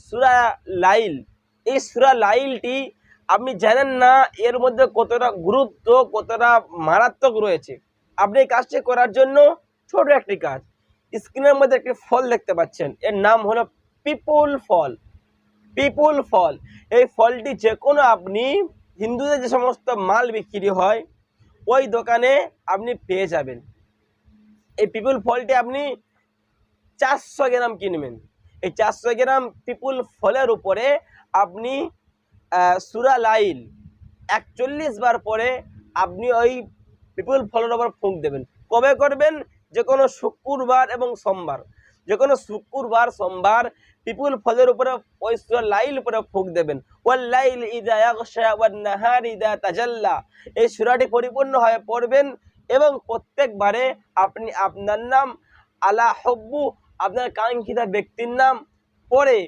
সূরা লাইল, এই সূরা লাইলটি আপনি জানেন না এর মধ্যে কতটা গুরুত্ব, কতটা মারাত্মক রয়েছে। আপনি এই কাজটি করার জন্য ছোট একটি কাজ, স্ক্রিনের মধ্যে একটি ফল দেখতে পাচ্ছেন, এর নাম হলো পিপুল ফল। পিপুল ফল, এই ফলটি যে কোনো আপনি হিন্দুদের যে সমস্ত মাল বিক্রি হয় ওই দোকানে আপনি পেয়ে যাবেন। এই পিপুল ফলটি আপনি 400 গ্রাম কিনবেন। এই 400 গ্রাম পিপুল ফলের উপরে আপনি সূরা লাইল 41 বার পরে আপনি ওই পিপুল ফলের উপর ফুঁক দেবেন। কবে করবেন? যে কোনো শুক্রবার এবং সোমবার, যে কোনো শুক্রবার সোমবার পিপুল ফলের উপরে ওই সূরা লাইল উপরে ফুঁক দেবেন। ওয়াল লাইল ইযা ইয়াগশা ওয়ান নাহারি ইযা তাজাল্লা, এই সূরাটি পরিপূর্ণভাবে পড়বেন এবং প্রত্যেকবারে আপনি আপনার নাম, আলা হব্বু, আপনার কাঙ্ক্ষিত ব্যক্তির নাম পড়ে